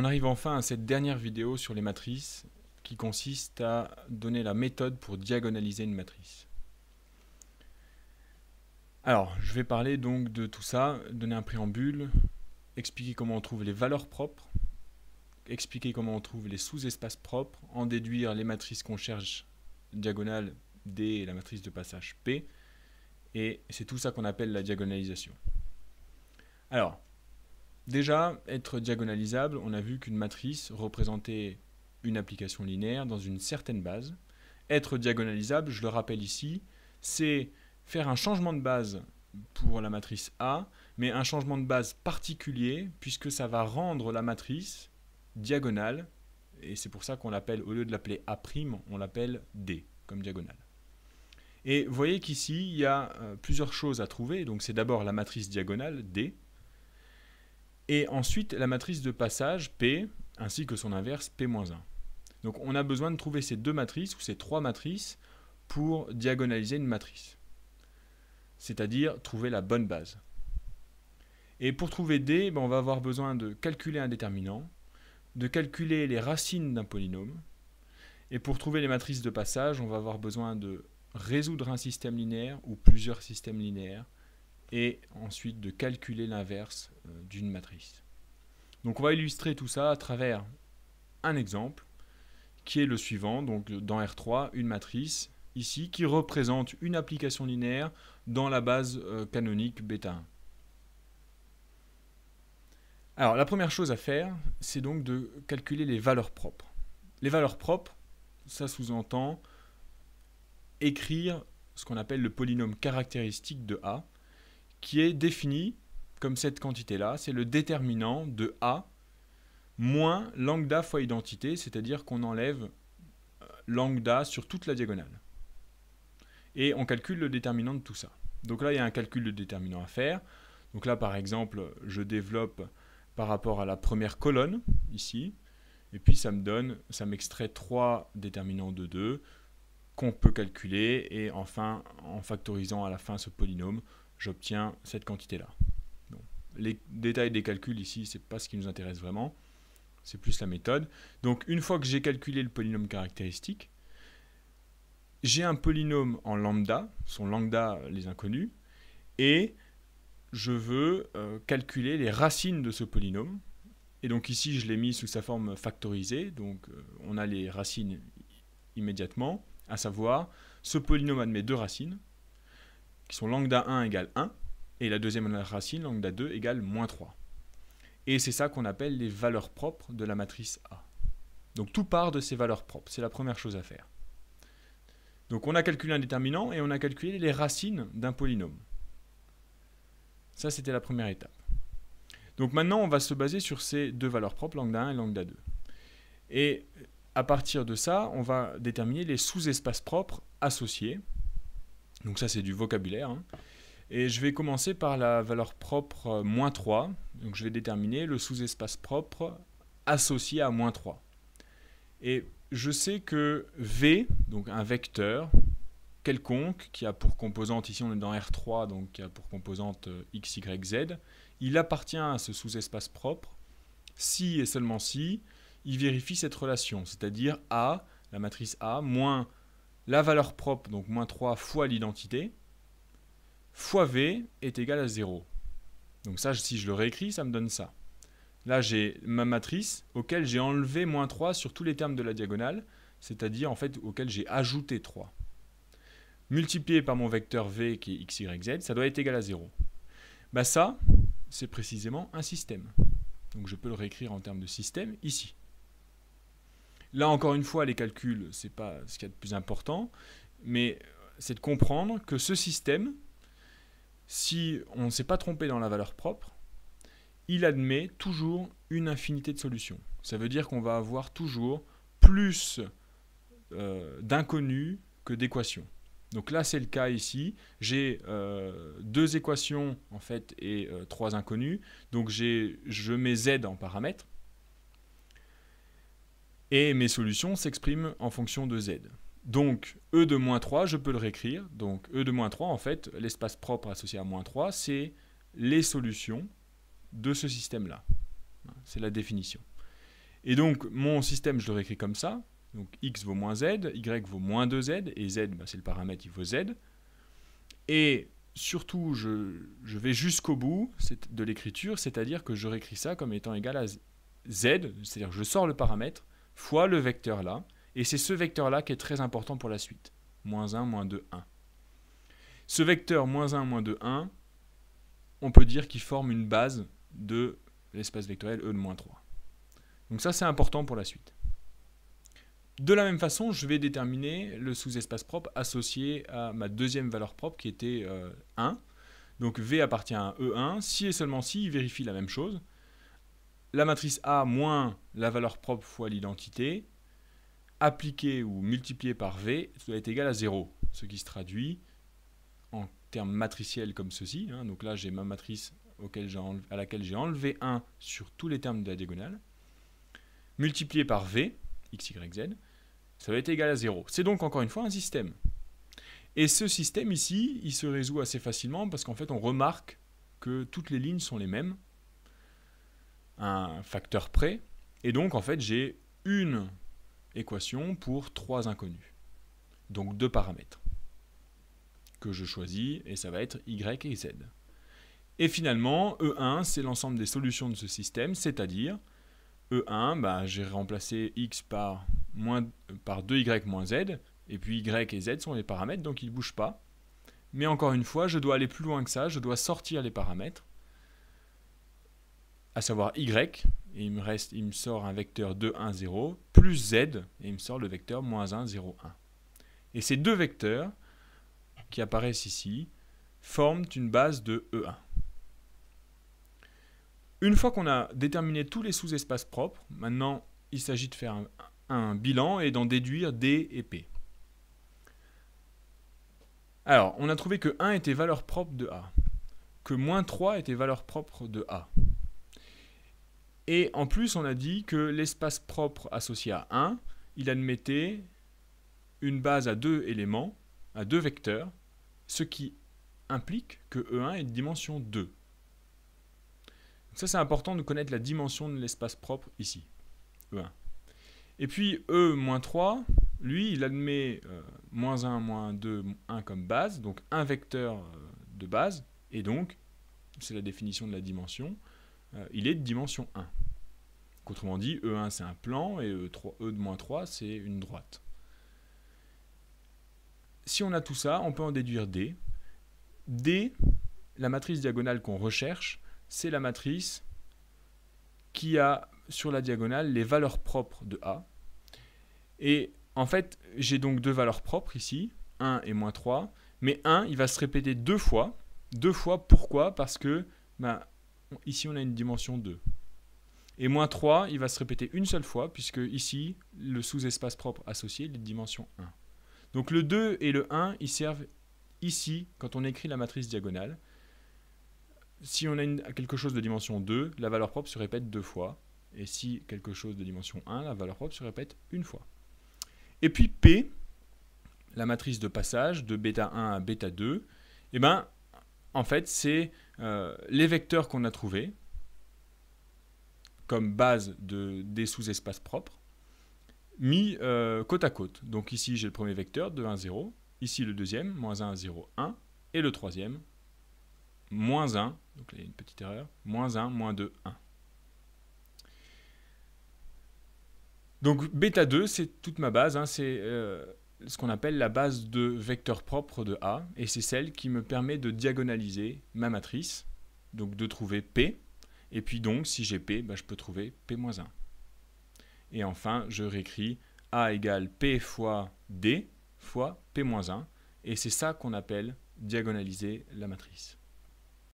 on arrive enfin à cette dernière vidéo sur les matrices qui consiste à donner la méthode pour diagonaliser une matrice. Alors, je vais parler donc de tout ça, donner un préambule, expliquer comment on trouve les valeurs propres, expliquer comment on trouve les sous-espaces propres, en déduire les matrices qu'on cherche, diagonale D et la matrice de passage P, et c'est tout ça qu'on appelle la diagonalisation. Alors, déjà, être diagonalisable, on a vu qu'une matrice représentait une application linéaire dans une certaine base. Être diagonalisable, je le rappelle ici, c'est faire un changement de base pour la matrice A, mais un changement de base particulier, puisque ça va rendre la matrice diagonale, et c'est pour ça qu'on l'appelle, au lieu de l'appeler A', on l'appelle D, comme diagonale. Et vous voyez qu'ici, il y a plusieurs choses à trouver. Donc c'est d'abord la matrice diagonale, D, et ensuite la matrice de passage, P, ainsi que son inverse, P-1. Donc on a besoin de trouver ces deux matrices, ou ces trois matrices, pour diagonaliser une matrice. C'est-à-dire trouver la bonne base. Et pour trouver D, on va avoir besoin de calculer un déterminant, de calculer les racines d'un polynôme, et pour trouver les matrices de passage, on va avoir besoin de résoudre un système linéaire ou plusieurs systèmes linéaires, et ensuite de calculer l'inverse d'une matrice. Donc on va illustrer tout ça à travers un exemple, qui est le suivant, donc dans R3, une matrice, ici, qui représente une application linéaire dans la base canonique β1. Alors la première chose à faire, c'est donc de calculer les valeurs propres. Les valeurs propres, ça sous-entend écrire ce qu'on appelle le polynôme caractéristique de A, qui est défini comme cette quantité-là, c'est le déterminant de A moins lambda fois identité, c'est-à-dire qu'on enlève lambda sur toute la diagonale. Et on calcule le déterminant de tout ça. Donc là, il y a un calcul de déterminant à faire. Donc là, par exemple, je développe par rapport à la première colonne, ici, et puis ça m'extrait 3 déterminants de 2 qu'on peut calculer, et enfin, en factorisant à la fin ce polynôme, j'obtiens cette quantité-là. Bon. Les détails des calculs ici, ce n'est pas ce qui nous intéresse vraiment, c'est plus la méthode. Donc une fois que j'ai calculé le polynôme caractéristique, j'ai un polynôme en lambda, son lambda les inconnus, et je veux calculer les racines de ce polynôme. Et donc ici, je l'ai mis sous sa forme factorisée, donc on a les racines immédiatement, à savoir, ce polynôme admet deux racines, qui sont lambda 1 égale 1, et la deuxième racine, lambda 2 égale moins 3. Et c'est ça qu'on appelle les valeurs propres de la matrice A. Donc tout part de ces valeurs propres, c'est la première chose à faire. Donc on a calculé un déterminant et on a calculé les racines d'un polynôme. Ça, c'était la première étape. Donc maintenant, on va se baser sur ces deux valeurs propres, lambda 1 et lambda 2. Et à partir de ça, on va déterminer les sous-espaces propres associés. Donc ça, c'est du vocabulaire. Hein. Et je vais commencer par la valeur propre moins 3. Donc je vais déterminer le sous-espace propre associé à moins 3. Et je sais que V, donc un vecteur quelconque, qui a pour composante, ici on est dans R3, donc qui a pour composante x, y, z, il appartient à ce sous-espace propre si et seulement si il vérifie cette relation, c'est-à-dire A, la matrice A, moins la valeur propre, donc moins 3 fois l'identité, fois V est égal à 0. Donc ça, si je le réécris, ça me donne ça. Là, j'ai ma matrice auquel j'ai enlevé moins 3 sur tous les termes de la diagonale, c'est-à-dire en fait auquel j'ai ajouté 3. Multiplié par mon vecteur V qui est x, y, z, ça doit être égal à 0. Bah ça, c'est précisément un système. Donc je peux le réécrire en termes de système ici. Là, encore une fois, les calculs, ce n'est pas ce qu'il y a de plus important, mais c'est de comprendre que ce système, si on ne s'est pas trompé dans la valeur propre, il admet toujours une infinité de solutions. Ça veut dire qu'on va avoir toujours plus d'inconnus que d'équations. Donc là, c'est le cas ici. J'ai deux équations en fait et trois inconnus. Donc je mets z en paramètres. Et mes solutions s'expriment en fonction de z. Donc E de moins 3, je peux le réécrire. Donc E de moins 3, en fait, l'espace propre associé à moins 3, c'est les solutions de ce système-là. C'est la définition. Et donc, mon système, je le réécris comme ça. Donc, x vaut moins z, y vaut moins 2z, et z, c'est le paramètre, il vaut z. Et surtout, je vais jusqu'au bout de l'écriture, c'est-à-dire que je réécris ça comme étant égal à z, c'est-à-dire que je sors le paramètre, fois le vecteur là, et c'est ce vecteur-là qui est très important pour la suite. Moins 1, moins 2, 1. Ce vecteur moins 1, moins 2, 1, on peut dire qu'il forme une base de l'espace vectoriel E de moins 3. Donc ça, c'est important pour la suite. De la même façon, je vais déterminer le sous-espace propre associé à ma deuxième valeur propre qui était 1. Donc V appartient à E1. Si et seulement si, il vérifie la même chose. La matrice A moins la valeur propre fois l'identité, appliqué ou multiplié par V, doit être égal à 0. Ce qui se traduit en termes matriciels comme ceci. Donc là, j'ai ma matrice à laquelle j'ai enlevé 1 sur tous les termes de la diagonale. Multiplié par V, x, y, z, ça va être égal à 0. C'est donc encore une fois un système. Et ce système ici, il se résout assez facilement parce qu'en fait, on remarque que toutes les lignes sont les mêmes, un facteur près, et donc en fait, j'ai une équation pour 3 inconnus. Donc 2 paramètres que je choisis, et ça va être y et z. Et finalement, E1, c'est l'ensemble des solutions de ce système, c'est-à-dire E1, j'ai remplacé x par 2y moins z, et puis y et z sont les paramètres, donc ils ne bougent pas. Mais encore une fois, je dois aller plus loin que ça, je dois sortir les paramètres, à savoir y, et il me sort un vecteur 2, 1, 0, plus z, et il me sort le vecteur moins 1, 0, 1. Et ces deux vecteurs, qui apparaissent ici, forment une base de E1. Une fois qu'on a déterminé tous les sous-espaces propres, maintenant il s'agit de faire un bilan et d'en déduire D et P. Alors, on a trouvé que 1 était valeur propre de A, que moins 3 était valeur propre de A. Et en plus, on a dit que l'espace propre associé à 1, il admettait une base à 2 éléments, à 2 vecteurs, ce qui implique que E1 est de dimension 2. Donc ça, c'est important de connaître la dimension de l'espace propre ici, E1. Et puis E-3, lui, il admet moins 1, moins 2, 1 comme base, donc un vecteur de base, et donc, c'est la définition de la dimension, il est de dimension 1. Donc, autrement dit, E1 c'est un plan, et E de moins 3 c'est une droite. Si on a tout ça, on peut en déduire D. D, la matrice diagonale qu'on recherche, c'est la matrice qui a sur la diagonale les valeurs propres de A. Et en fait, j'ai donc deux valeurs propres ici, 1 et moins 3, mais 1, il va se répéter deux fois. Deux fois, pourquoi? Parce que ici, on a une dimension 2. Et moins 3, il va se répéter une seule fois, puisque ici, le sous-espace propre associé est de dimension 1. Donc le 2 et le 1, ils servent ici, quand on écrit la matrice diagonale. Si on a quelque chose de dimension 2, la valeur propre se répète deux fois. Et si quelque chose de dimension 1, la valeur propre se répète une fois. Et puis P, la matrice de passage de bêta 1 à bêta 2, en fait, c'est les vecteurs qu'on a trouvés comme base des sous-espaces propres, mis côte à côte. Donc ici, j'ai le premier vecteur, 2, 1, 0. Ici, le deuxième, moins 1, 0, 1. Et le troisième, moins 1, donc là, il y a une petite erreur, moins 1, moins 2, 1. Donc bêta 2, c'est toute ma base, c'est ce qu'on appelle la base de vecteurs propres de A, et c'est celle qui me permet de diagonaliser ma matrice, donc de trouver P, et puis donc, si j'ai P, je peux trouver P-1. Et enfin, je réécris A égale P fois D fois P-1, et c'est ça qu'on appelle diagonaliser la matrice.